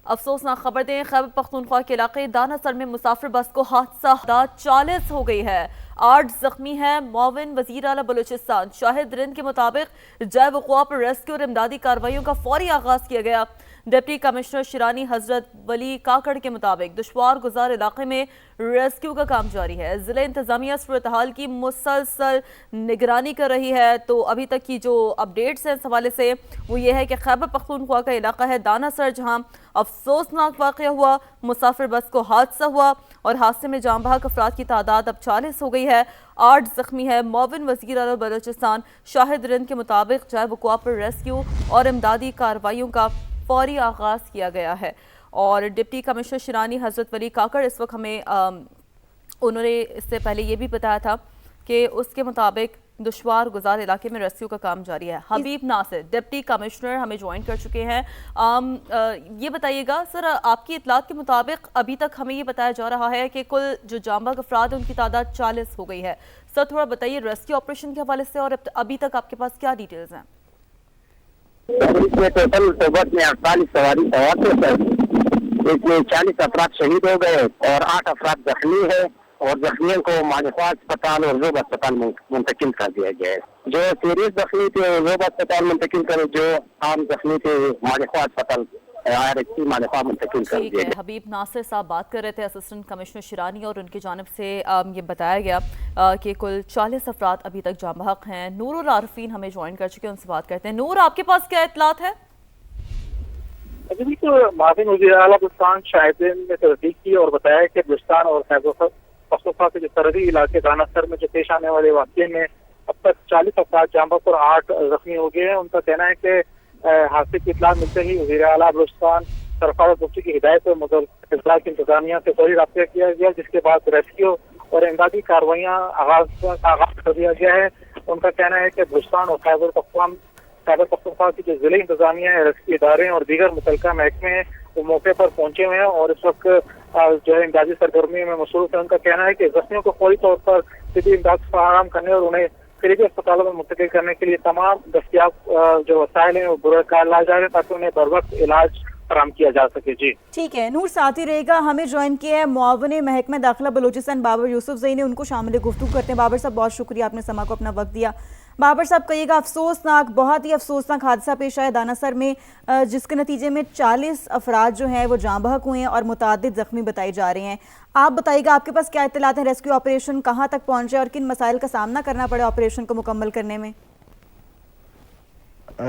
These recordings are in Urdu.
افسوسناک خبر دیں، خیبر پختونخوا کے علاقے دانا سر میں مسافر بس کو حادثہ 40 ہو گئی ہے، 8 زخمی ہیں۔ معاون وزیر اعلیٰ بلوچستان شاہد رند کے مطابق جائے وقوع پر ریسکیو اور امدادی کارروائیوں کا فوری آغاز کیا گیا۔ ڈپٹی کمشنر شیرانی حضرت ولی کاکڑ کے مطابق دشوار گزار علاقے میں ریسکیو کا کام جاری ہے۔ ضلع انتظامیہ صورتحال کی مسلسل نگرانی کر رہی ہے۔ تو ابھی تک کی جو اپڈیٹس ہیں اس حوالے سے وہ یہ ہے کہ خیبر پختونخوا کا علاقہ ہے دانا سر، جہاں افسوسناک واقعہ ہوا، مسافر بس کو حادثہ ہوا اور حادثے میں جاں بحق افراد کی تعداد اب 40 ہو گئی ہے، 8 زخمی ہے۔ معاون وزیر اعلیٰ بلوچستان شاہد رند کے مطابق جائے وقوع پر ریسکیو اور امدادی کارروائیوں کا فوری آغاز کیا گیا ہے۔ اور ڈپٹی کمشنر شیرانی حضرت ولی کاکڑ اس وقت ہمیں انہوں نے اس سے پہلے یہ بھی بتایا تھا کہ اس کے مطابق دشوار گزار علاقے میں ریسکیو کا کام جاری ہے۔ حبیب ناصر ڈپٹی کمشنر ہمیں جوائن کر چکے ہیں۔ یہ بتائیے گا سر، آپ کی اطلاعات کے مطابق ابھی تک ہمیں یہ بتایا جا رہا ہے کہ کل جو جاں بحق افراد ہیں ان کی تعداد 40 ہو گئی ہے۔ سر تھوڑا بتائیے ریسکیو آپریشن کے حوالے سے اور ابھی تک آپ کے پاس کیا ڈیٹیلز ہیں؟ اس میں ٹوٹل بس میں 48 سواری سوار تھے سر، اس میں 40 افراد شہید ہو گئے اور 8 افراد زخمی ہیں اور زخمیوں کو مالخواہ اسپتال اور زوب اسپتال منتقل کر دیا گیا ہے۔ جو سیریس زخمی تھے زوب اسپتال منتقل کر، جو عام زخمی تھے مالخواہ اسپتال مالخواہ منتقل کر دیا گیا۔ حبیب ناصر صاحب بات کر رہے تھے اسسٹنٹ کمشنر شیرانی، اور ان کی جانب سے یہ بتایا گیا کہ کل 40 افراد ابھی تک جاں بحق ہیں۔ نور العارفین ہمیں جوائن کر چکے ہیں، ان سے بات کرتے ہیں۔ نور، آپ کے پاس کیا اطلاعات ہے؟ ابھی تو معاون وزیر اعلیٰ بلوچستان شاہد نے تصدیق کی اور بتایا کہ بلوچستان اور خیبر پختونخوا کے جو سرحدی علاقے دانا سر میں جو پیش آنے والے واقعے میں اب تک 40 افراد جاں بحق اور 8 زخمی ہو گئے ہیں۔ ان کا کہنا ہے کہ حادثے کی اطلاع ملتے ہی وزیر اعلیٰ بلوچستان سرفراز مفتی کی ہدایت پر متعلقہ اضلاع کی انتظامیہ سے فوری رابطہ کیا گیا، جس کے بعد ریسکیو اور امدادی کارروائیاں آغاز کر دیا گیا ہے۔ ان کا کہنا ہے کہ بلوچستان اور خیبر پختونخوا کی جو ضلع انتظامیہ ہے، ریسکیو ادارے اور دیگر متعلقہ محکمے ہیں وہ موقع پر پہنچے ہوئے ہیں اور اس وقت جو ہے امدادی سرگرمی میں مصروف ہے۔ ان کا کہنا ہے کہ زخمیوں کو فوری طور پر طبی امداد فراہم کرنے اور انہیں قریبی اسپتالوں میں منتقل کرنے کے لیے تمام دستیاب جو وسائل ہیں وہ برائے کار لائے جا رہے ہیں تاکہ انہیں بر وقت علاج فراہم کیا جا سکے۔ جی ٹھیک ہے نور، ساتھ ہی رہے گا۔ ہمیں جوائن کیا ہے معاون محکمہ داخلہ بلوچستان بابر یوسف زئی نے، ان کو شامل گفتگو کرتے ہیں۔ بابر صاحب بہت شکریہ، آپ نے سما کو اپنا وقت دیا۔ بابر صاحب کہیے گا، افسوسناک، بہت ہی افسوسناک حادثہ پیش آیا دانا سر میں، جس کے نتیجے میں 40 افراد جو ہیں وہ جاں بحق ہوئے ہیں اور متعدد زخمی بتائے جا رہے ہیں۔ آپ بتائیے گا آپ کے پاس کیا اطلاعات ہیں، ریسکیو آپریشن کہاں تک پہنچے اور کن مسائل کا سامنا کرنا پڑے آپریشن کو مکمل کرنے میں؟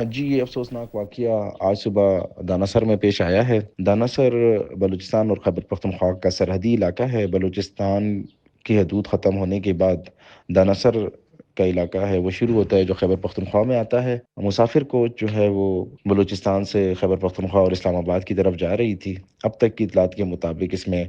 جی، یہ افسوسناک واقعہ آج صبح دانا سر میں پیش آیا ہے۔ دانا سر بلوچستان اور خیبر پختونخوا کا سرحدی علاقہ ہے۔ بلوچستان کی حدود ختم ہونے کے بعد دانا سر کا علاقہ ہے وہ شروع ہوتا ہے جو خیبر پختونخوا میں آتا ہے۔ مسافر کوچ جو ہے وہ بلوچستان سے خیبر پختونخوا اور اسلام آباد کی طرف جا رہی تھی۔ اب تک کی اطلاعات کے مطابق اس میں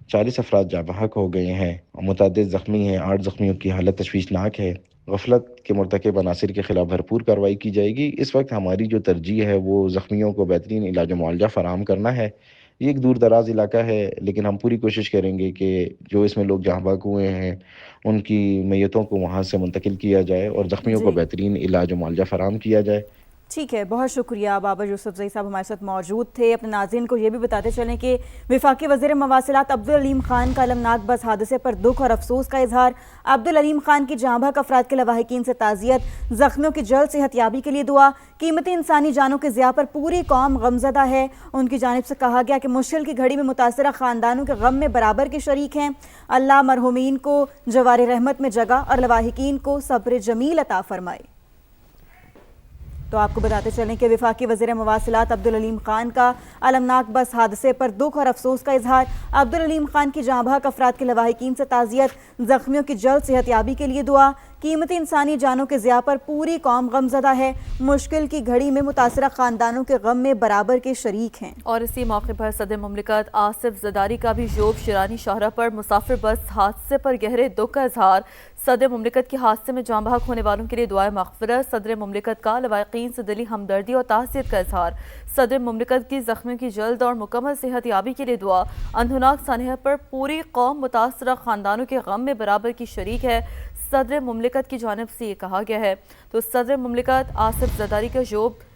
40 افراد جاں بحق ہو گئے ہیں، متعدد زخمی ہیں، 8 زخمیوں کی حالت تشویشناک ہے۔ غفلت کے مرتکب عناصر کے خلاف بھرپور کارروائی کی جائے گی۔ اس وقت ہماری جو ترجیح ہے وہ زخمیوں کو بہترین علاج و معالجہ فراہم کرنا ہے۔ یہ ایک دور دراز علاقہ ہے، لیکن ہم پوری کوشش کریں گے کہ جو اس میں لوگ جاں بحق ہوئے ہیں ان کی میتوں کو وہاں سے منتقل کیا جائے اور زخمیوں کو بہترین علاج و معالجہ فراہم کیا جائے۔ ٹھیک ہے، بہت شکریہ بابر یوسف زئی صاحب ہمارے ساتھ موجود تھے۔ اپنے ناظرین کو یہ بھی بتاتے چلیں کہ وفاقی وزیر مواصلات عبدالعلیم خان کا المناک بس حادثے پر دکھ اور افسوس کا اظہار۔ عبدالعلیم خان کی جاں بحق افراد کے لواحقین سے تعزیت، زخمیوں کی جلد صحت یابی کے لیے دعا۔ قیمتی انسانی جانوں کے ضیاع پر پوری قوم غمزدہ ہے۔ ان کی جانب سے کہا گیا کہ مشکل کی گھڑی میں متاثرہ خاندانوں کے غم میں برابر کے شریک ہیں۔ اللہ مرحومین کو جوار رحمت میں جگہ اور لواحقین کو صبر جمیل عطا فرمائے۔ تو آپ کو بتاتے چلیں کہ وفاقی وزیر مواصلات عبدالعلیم خان کا المناک بس حادثے پر دکھ اور افسوس کا اظہار۔ عبدالعلیم خان کی جاں بحق افراد کے لواحقین سے تعزیت، زخمیوں کی جلد صحت یابی کے لیے دعا۔ قیمتی انسانی جانوں کے ضیاع پر پوری قوم غمزدہ ہے۔ مشکل کی گھڑی میں متاثرہ خاندانوں کے غم میں برابر کے شریک ہیں۔ اور اسی موقع پر صدر مملکت آصف زرداری کا بھی جوب شیرانی شاہراہ پر مسافر بس حادثے پر گہرے دکھ کا اظہار۔ صدر مملکت کی حادثے میں جاں بحق ہونے والوں کے لیے دعائے مغفرت۔ صدر مملکت کا لواحقین سے دلی ہمدردی اور تعزیت کا اظہار۔ صدر مملکت کی زخمیوں کی جلد اور مکمل صحت یابی کے لیے دعا۔ اندھوناک سانحہ پر پوری قوم متاثرہ خاندانوں کے غم میں برابر کی شریک ہے، صدر مملکت کی جانب سے یہ کہا گیا ہے۔ تو صدر مملکت آصف زرداری کا جوب